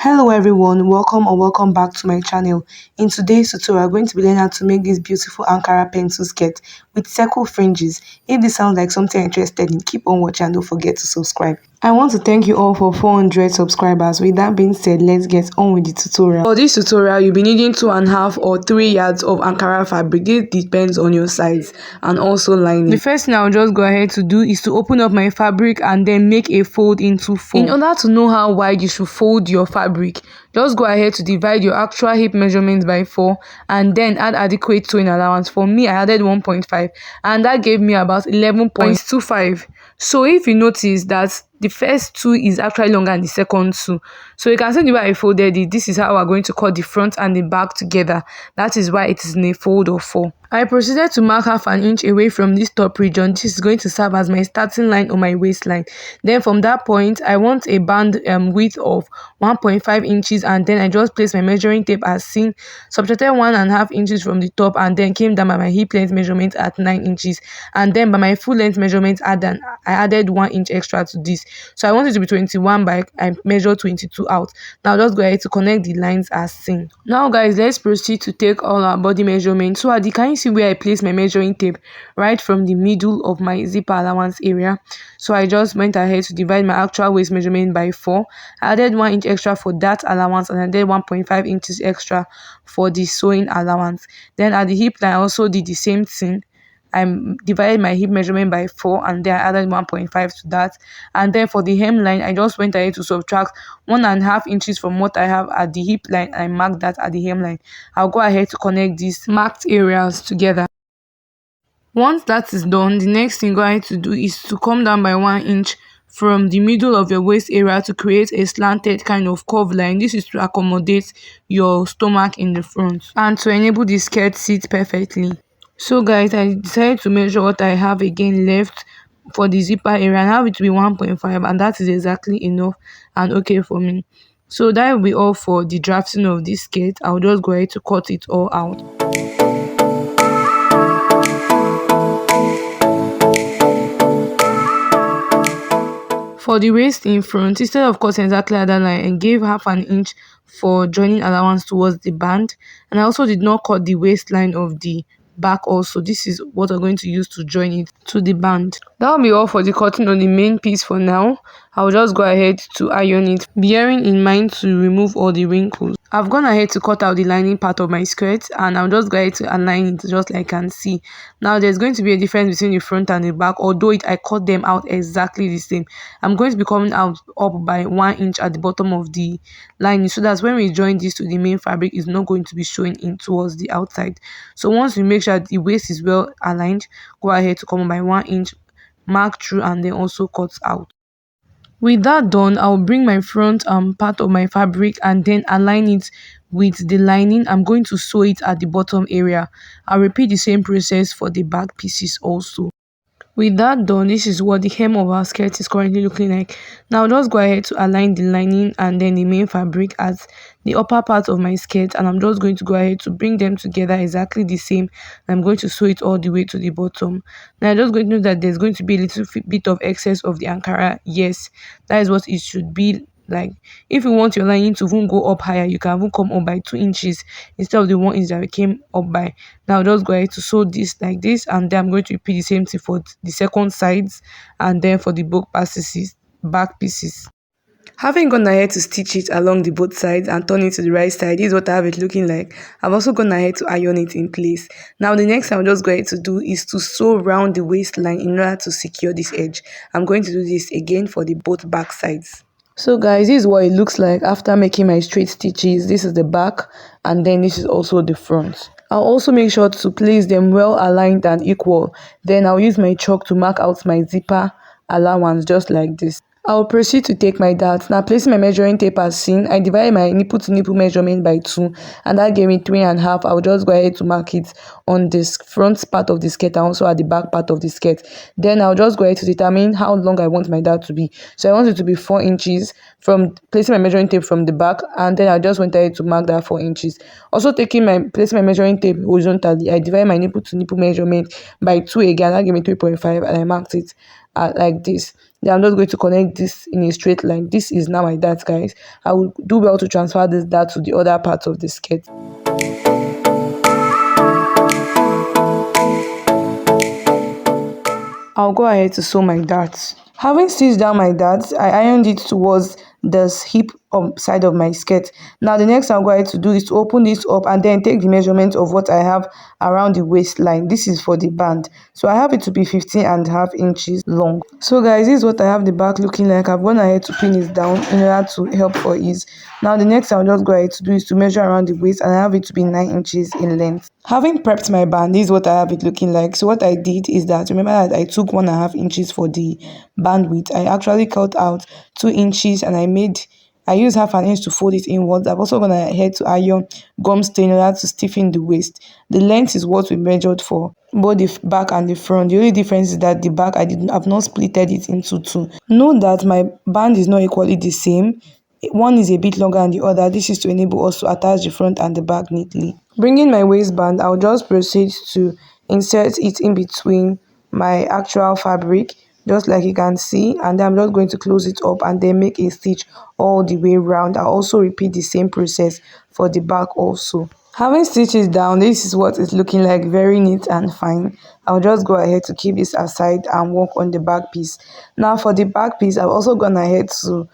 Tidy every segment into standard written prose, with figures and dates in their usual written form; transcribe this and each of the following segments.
Hello everyone, welcome or welcome back to my channel. In today's tutorial, we're going to be learning how to make this beautiful Ankara pencil skirt with circle fringes. If this sounds like something you're interested in, keep on watching and don't forget to subscribe. I want to thank you all for 400 subscribers. With that being said, let's get on with the tutorial. For this tutorial, you'll be needing 2.5 or 3 yards of Ankara fabric. It depends on your size, and also lining. The first thing I'll just go ahead to do is to open up my fabric and then make a fold into 4. In order to know how wide you should fold your fabric, just go ahead to divide your actual hip measurements by 4 and then add adequate sewing allowance. For me, I added 1.5 and that gave me about 11.25. So if you notice that the first 2 is actually longer than the second 2, so you can see the way I folded it. This is how we're going to cut the front and the back together. That is why it is in a fold of 4. I proceeded to mark half an inch away from this top region. This is going to serve as my starting line on my waistline. Then from that point, I want a band width of 1.5 inches, and then I just placed my measuring tape as seen, subtracted 1.5 inches from the top, and then came down by my hip length measurement at 9 inches, and then by my full length measurement I added 1 inch extra to this. So I want it to be 21, but I measured 22 out. Now just go ahead to connect the lines as seen. Now guys, let's proceed to take all our body measurements. So can you see where I place my measuring tape? Right from the middle of my zipper allowance area. So I just went ahead to divide my actual waist measurement by 4. I added 1 inch extra for that allowance, and I did 1.5 inches extra for the sewing allowance. Then at the hip line, I also did the same thing. I divided my hip measurement by 4 and then I added 1.5 to that. And then for the hemline, I just went ahead to subtract 1.5 inches from what I have at the hip line. I marked that at the hemline. I'll go ahead to connect these marked areas together. Once that is done, the next thing you're going to do is to come down by 1 inch from the middle of your waist area to create a slanted kind of curve line. This is to accommodate your stomach in the front and to enable the skirt sit perfectly. So guys, I decided to measure what I have again left for the zipper area and have it to be 1.5, and that is exactly enough and okay for me. So that will be all for the drafting of this skirt. I'll just go ahead to cut it all out. For the waist in front, instead of cutting exactly at that line, I gave half an inch for joining allowance towards the band, and I also did not cut the waistline of the back also. This is what I'm going to use to join it to the band. That will be all for the cutting on the main piece for now. I'll just go ahead to iron it, bearing in mind to remove all the wrinkles. I've gone ahead to cut out the lining part of my skirt, and I'll just go ahead to align it just like I can see. Now there's going to be a difference between the front and the back, although I cut them out exactly the same. I'm going to be coming out up by 1 inch at the bottom of the lining, so that when we join this to the main fabric, it's not going to be showing in towards the outside. So once we make sure the waist is well aligned, go ahead to come up by 1 inch, mark through, and then also cut out. With that done, I'll bring my front part of my fabric and then align it with the lining. I'm going to sew it at the bottom area. I'll repeat the same process for the back pieces also. With that done, this is what the hem of our skirt is currently looking like. Now just go ahead to align the lining and then the main fabric as the upper part of my skirt, and I'm just going to go ahead to bring them together exactly the same. I'm going to sew it all the way to the bottom. Now I'm just going to know that there's going to be a little bit of excess of the Ankara. Yes, that is what it should be like. If you want your lining to even go up higher, you can even come up by 2 inches instead of the 1 inch that we came up by. Now just go ahead to sew this like this, and then I'm going to repeat the same thing for the second sides and then for the back pieces. Having gone ahead to stitch it along the both sides and turn it to the right side, this is what I have it looking like. I've also gone ahead to iron it in place. Now the next thing I'm just going to do is to sew around the waistline in order to secure this edge. I'm going to do this again for the both back sides. So guys, this is what it looks like after making my straight stitches. This is the back, and then this is also the front. I'll also make sure to place them well aligned and equal. Then I'll use my chalk to mark out my zipper allowance just like this. I'll proceed to take my dart. Now placing my measuring tape as seen, I divided my nipple to nipple measurement by 2, and that gave me 3.5. I'll just go ahead to mark it on this front part of the skirt and also at the back part of the skirt. Then I'll just go ahead to determine how long I want my dart to be. So I want it to be 4 inches from placing my measuring tape from the back, and then I just went ahead to mark that 4 inches. Also placing my measuring tape horizontally, I divided my nipple to nipple measurement by 2 again. That gave me 3.5, and I marked it. like this. Then I'm just going to connect this in a straight line. This is now my dart, guys. I will do well to transfer this dart to the other part of the skirt. I'll go ahead to sew my darts. Having stitched down my darts, I ironed it towards the hip side of my skirt. Now the next I'm going to do is to open this up and then take the measurement of what I have around the waistline. This is for the band. So I have it to be 15.5 inches long. So guys, this is what I have the back looking like. I've gone ahead to pin it down in order to help for ease. Now the next I'll just go ahead to do is to measure around the waist, and I have it to be 9 inches in length. Having prepped my band, this is what I have it looking like. So what I did is that, remember that I took 1.5 inches for the band width. I actually cut out 2 inches and I used half an inch to fold it inwards. I've also gone ahead to iron gum stain in order to stiffen the waist. The length is what we measured for both the back and the front. The only difference is that the back I've not splitted it into two. Note that my band is not equally the same. One is a bit longer than the other. This is to enable us to attach the front and the back neatly. Bringing my waistband, I'll just proceed to insert it in between my actual fabric, just like you can see, and then I'm just going to close it up and then make a stitch all the way around. I'll also repeat the same process for the back also. Having stitches down, this is what it's looking like, very neat and fine. I'll just go ahead to keep this aside and work on the back piece. Now for the back piece, I've also gone ahead to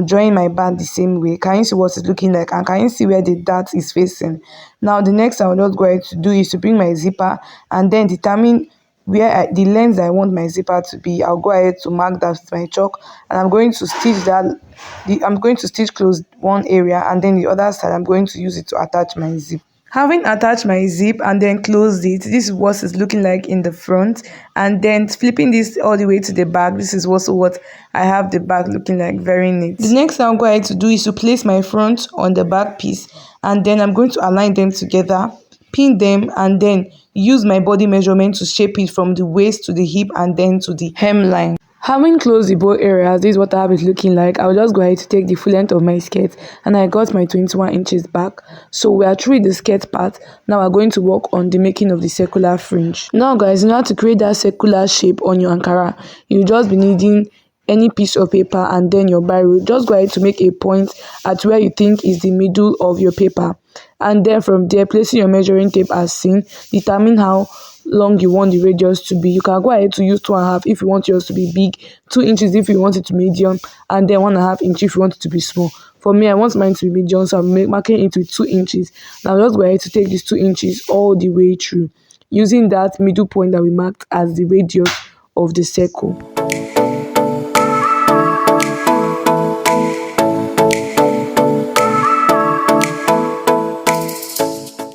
join my band the same way. Can you see what it's looking like, and can you see where the dart is facing? Now the next I will just go ahead to do is to bring my zipper and then determine where the length I want my zipper to be. I'll go ahead to mark that with my chalk, and I'm going to stitch I'm going to stitch close one area, and then the other side I'm going to use it to attach my zip. Having attached my zip and then closed it, this is what it's looking like in the front, and then flipping this all the way to the back, this is also what I have the back looking like, very neat. The next I'm going to do is to place my front on the back piece, and then I'm going to align them together, pin them, and then use my body measurement to shape it from the waist to the hip and then to the hemline. Having closed the bow areas, this is what I have it looking like. I'll just go ahead to take the full length of my skirt, and I got my 21 inches back. So we are through the skirt part. Now we're going to work on the making of the circular fringe. Now guys, in order to create that circular shape on your Ankara, you'll just be needing any piece of paper and then your biro. Just go ahead to make a point at where you think is the middle of your paper, and then from there, placing your measuring tape as seen, determine how long you want the radius to be. You can go ahead to use 2.5 if you want yours to be big, 2 inches if you want it to be medium, and then 1.5 inch if you want it to be small. For me, I want mine to be medium, so I'm marking it with 2 inches. Now just go ahead to take these 2 inches all the way through, using that middle point that we marked as the radius of the circle.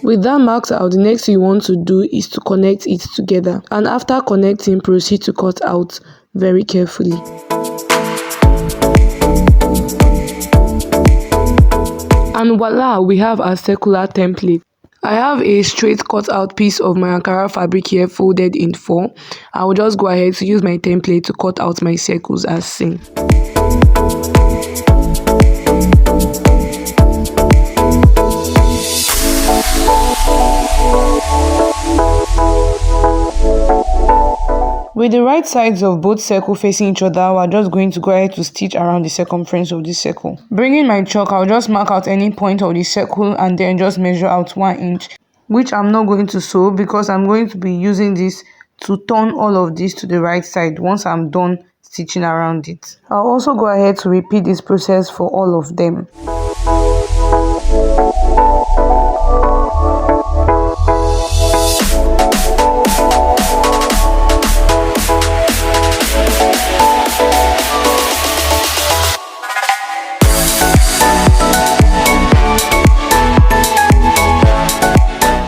With that marked out, the next thing you want to do is to connect it together, and after connecting, proceed to cut out very carefully. And voila, we have a circular template. I have a straight cut out piece of my Ankara fabric here, folded in 4. I will just go ahead to use my template to cut out my circles as seen. With the right sides of both circles facing each other, we're just going to go ahead to stitch around the circumference of this circle. Bringing my chalk, I'll just mark out any point of the circle and then just measure out 1 inch, which I'm not going to sew because I'm going to be using this to turn all of this to the right side once I'm done stitching around it. I'll also go ahead to repeat this process for all of them.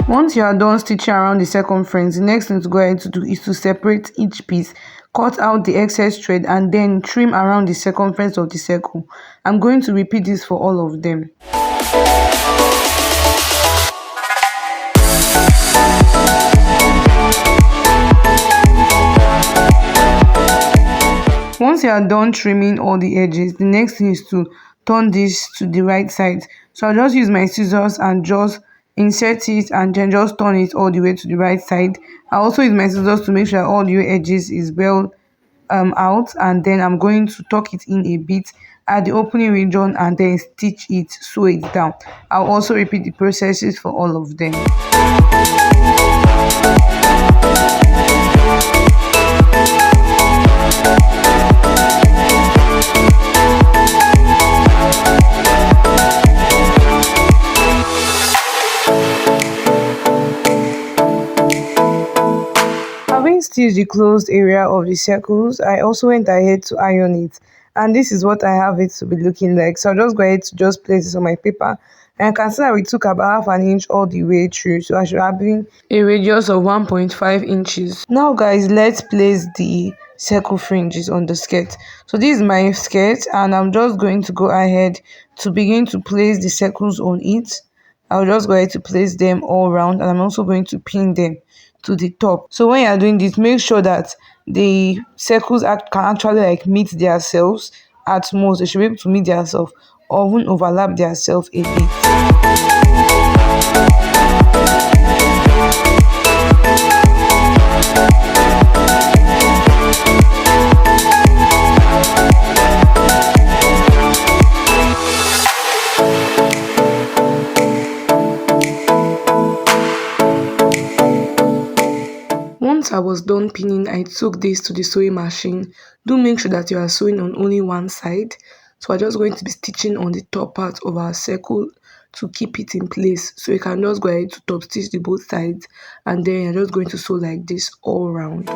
Once you are done stitching around the circumference, the next thing to go ahead to do is to separate each piece, cut out the excess thread, and then trim around the circumference of the circle. I'm going to repeat this for all of them. Once you are done trimming all the edges, the next thing is to turn this to the right side. So I'll just use my scissors and just insert it and then just turn it all the way to the right side. I also use my scissors to make sure all the edges is well out, and then I'm going to tuck it in a bit at the opening region and then stitch it, sew it down. I'll also repeat the processes for all of them. Having stitched the closed area of the circles, I also went ahead to iron it. And this is what I have it to be looking like. So I'll just go ahead to just place this on my paper. And I can see that we took about half an inch all the way through. So I should have been a radius of 1.5 inches. Now guys, let's place the circle fringes on the skirt. So this is my skirt and I'm just going to go ahead to begin to place the circles on it. I'll just go ahead to place them all around, and I'm also going to pin them to the top. So when you're doing this, make sure that the circles can actually like meet themselves at most. They should be able to meet themselves or even overlap themselves a bit. Once I was done pinning, I took this to the sewing machine. Do make sure that you are sewing on only one side. So we're just going to be stitching on the top part of our circle to keep it in place. So you can just go ahead to top stitch the both sides, and then you're just going to sew like this all around.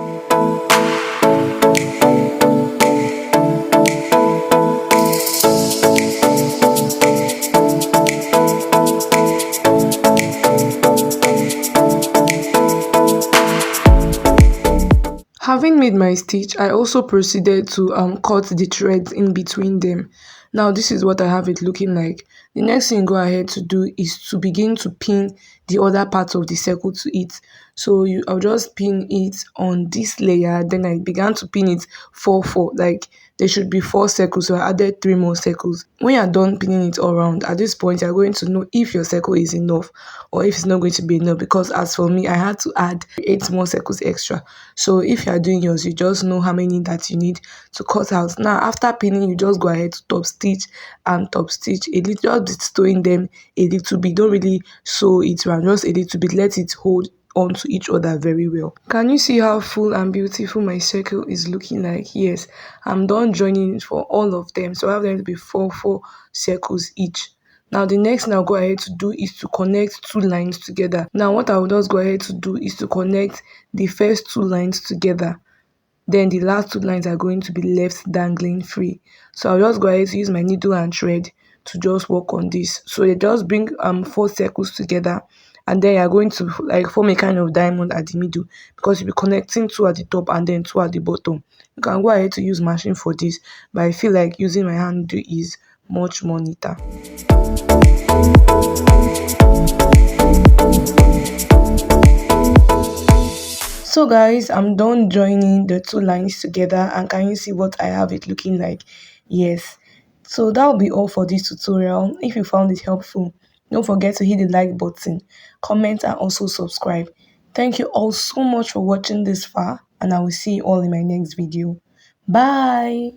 Having made my stitch, I also proceeded to cut the threads in between them. Now this is what I have it looking like. The next thing go ahead to do is to begin to pin the other parts of the circle to it. So I'll just pin it on this layer, then I began to pin it 4 4, like there should be 4 circles, so I added 3 more circles. When you're done pinning it all around, at this point you're going to know if your circle is enough or if it's not going to be enough, because as for me, I had to add 8 more circles extra. So if you're doing yours, you just know how many that you need to cut out. Now after pinning, you just go ahead to top stitch and top stitch a little bit, sewing them a little bit. Don't really sew it round, just a little bit, let it hold onto each other very well. Can you see how full and beautiful my circle is looking like? Yes, I'm done joining it for all of them, so I have them to be 4 4 circles each. Now the next thing I'll go ahead to do is to connect 2 lines together. Now what I will just go ahead to do is to connect the first 2 lines together, then the last 2 lines are going to be left dangling free. So I'll just go ahead to use my needle and thread to just work on this. So you just bring 4 circles together, and then you're going to like form a kind of diamond at the middle, because you'll be connecting 2 at the top and then 2 at the bottom. You can go ahead to use machine for this, but I feel like using my hand is much more neater. So guys, I'm done joining the 2 lines together, and can you see what I have it looking like? Yes. So that will be all for this tutorial. If you found it helpful, don't forget to hit the like button, comment, and also subscribe. Thank you all so much for watching this far, and I will see you all in my next video. Bye.